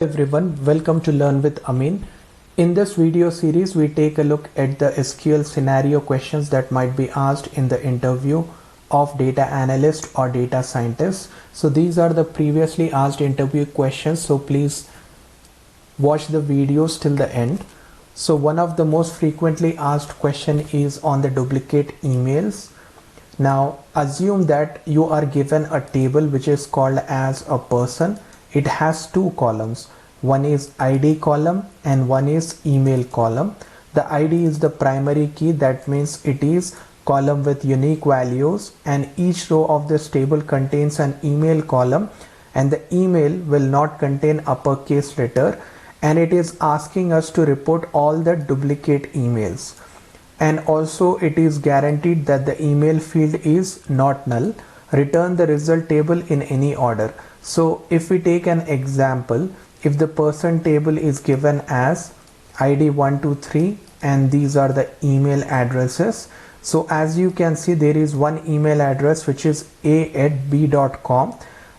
Everyone, welcome to Learn with Amin. In this video series, we take a look at the SQL scenario questions that might be asked in the interview of data analyst or data scientist. So these are the previously asked interview questions. So please watch the videos till the end. So one of the most frequently asked question is on the duplicate emails. Now assume that you are given a table which is called as a person. It has two columns. One is ID column and one is email column. The ID is the primary key, that means it is column with unique values, and each row of this table contains an email column, and the email will not contain uppercase letter, and it is asking us to report all the duplicate emails. And also it is guaranteed that the email field is not null. Return the result table in any order. So if we take an example, if the person table is given as ID 123 and these are the email addresses. So as you can see, there is one email address which is a@b.com,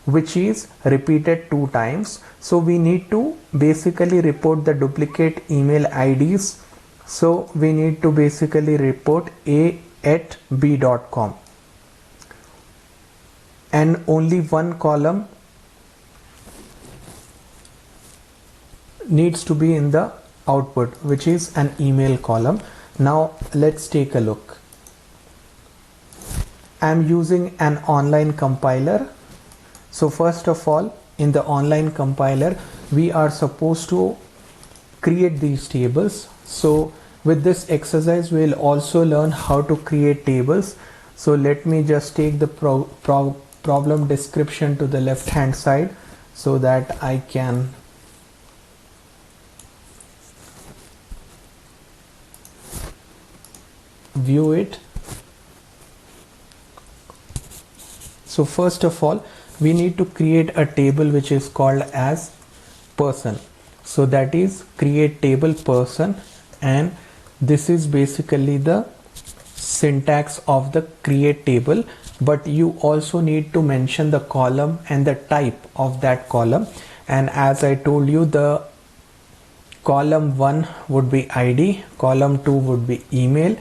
which is repeated 2 times. So we need to basically report the duplicate email IDs. So we need to basically report a@b.com, and only one column needs to be in the output, which is an email column. Now let's take a look. I'm using an online compiler. So first of all, in the online compiler, we are supposed to create these tables. So with this exercise, we'll also learn how to create tables. So let me just take the problem description to the left hand side so that I can view it. So first of all, we need to create a table which is called as person. So that is create table person, and this is basically the syntax of the create table, but you also need to mention the column and the type of that column. And as I told you, the column 1 would be ID, column 2 would be email,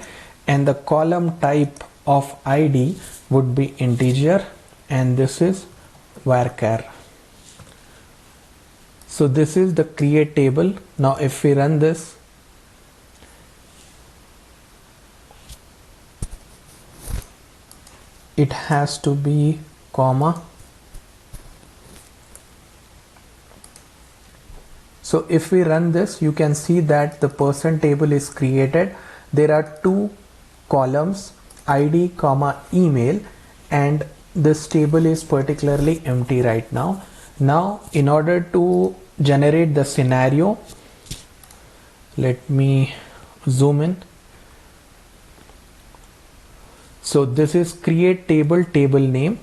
and the column type of ID would be integer, and this is varchar. So this is the create table. Now if we run this, it has to be comma. So if we run this, you can see that the person table is created. There are 2 columns, ID comma email, and this table is particularly empty right now. Now in order to generate the scenario, let me zoom in. So this is create table, table name,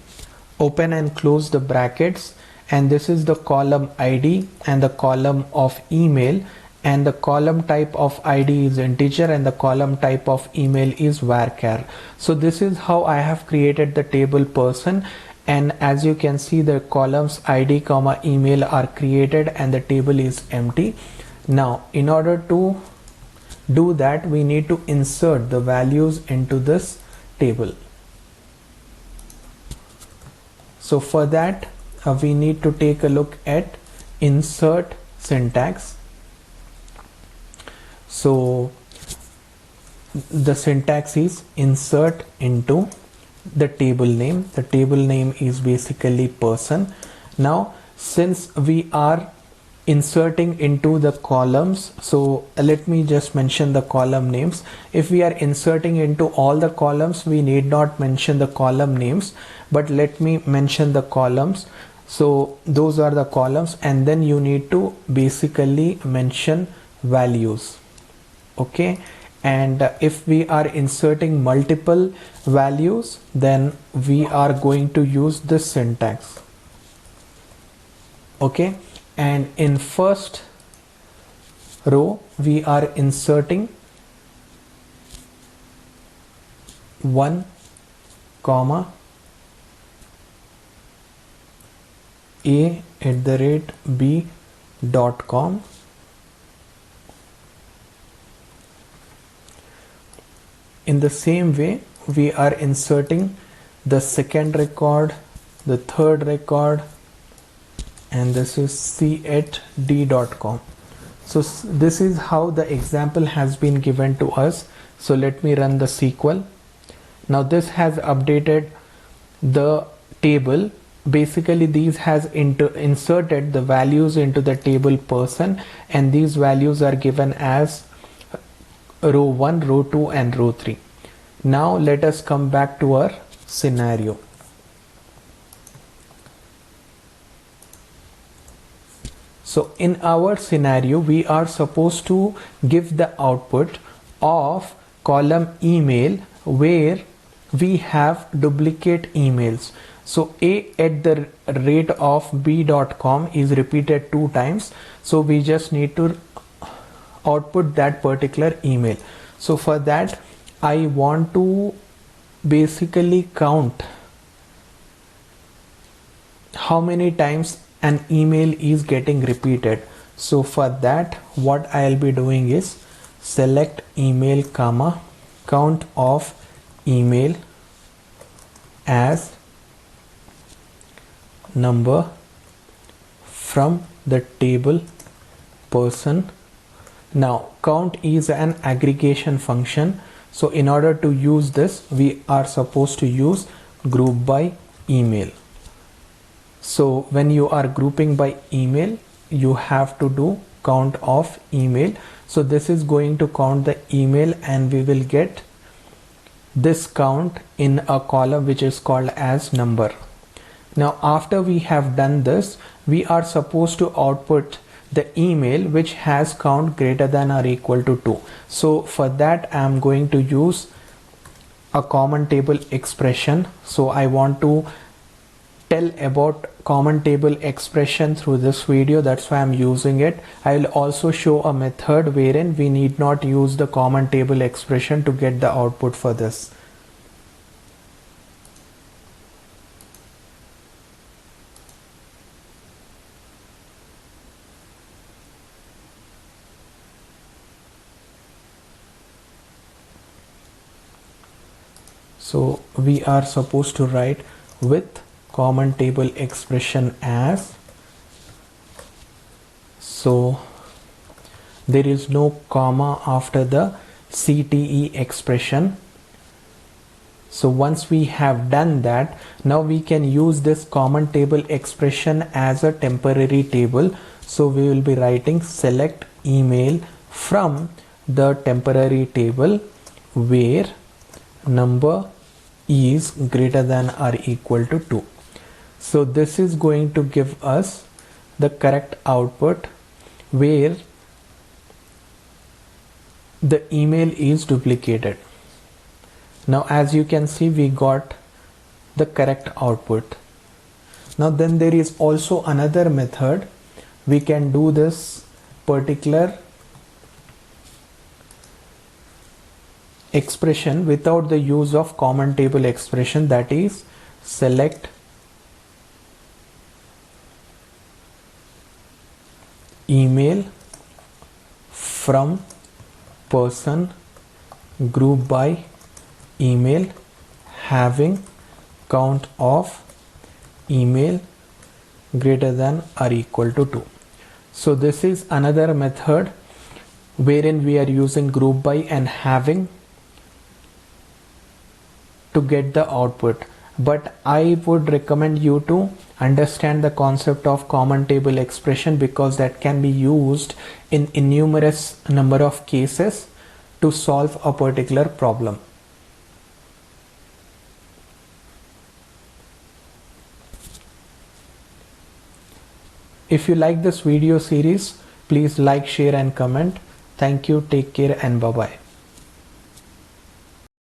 open and close the brackets, and this is the column ID and the column of email, and the column type of ID is integer and the column type of email is varchar. So this is how I have created the table person, and as you can see, the columns ID comma email are created and the table is empty. Now in order to do that, we need to insert the values into this table. So for that, we need to take a look at insert syntax. So the syntax is insert into the table name. The table name is basically person. Now since we are inserting into the columns, so let me just mention the column names. If we are inserting into all the columns, we need not mention the column names, but let me mention the columns. So those are the columns, and then you need to basically mention values. Okay, and if we are inserting multiple values, then we are going to use this syntax. Okay, and in first row we are inserting 1 comma a@b .com. In the same way, we are inserting the second record, the third record, and this is c@d.com. So this is how the example has been given to us. So let me run the SQL. Now this has updated the table. Basically these has inserted the values into the table person, and these values are given as row 1, row 2 and row 3. Now let us come back to our scenario. So in our scenario, we are supposed to give the output of column email where we have duplicate emails. So a@b.com is repeated 2 times. So we just need to output that particular email. So for that, I want to basically count how many times an email is getting repeated. So for that, what I'll be doing is select email comma count of email as number from the table person. Now count is an aggregation function. So in order to use this, we are supposed to use group by email. So when you are grouping by email, you have to do count of email. So this is going to count the email, and we will get this count in a column which is called as number. Now after we have done this, we are supposed to output the email which has count greater than or equal to 2. So for that, I am going to use a common table expression. So I want to tell about common table expression through this video, that's why I'm using it. I will also show a method wherein we need not use the common table expression to get the output for this. So we are supposed to write with common table expression as, so there is no comma after the CTE expression. So once we have done that, now we can use this common table expression as a temporary table. So we will be writing select email from the temporary table where number is greater than or equal to 2. So this is going to give us the correct output where the email is duplicated. Now as you can see, we got the correct output. Now then there is also another method. We can do this particular expression without the use of common table expression, that is select email from person group by email having count of email greater than or equal to 2. So this is another method wherein we are using group by and having to get the output. But I would recommend you to understand the concept of common table expression, because that can be used in numerous number of cases to solve a particular problem. If you like this video series, please like, share and comment. Thank you, take care and bye bye.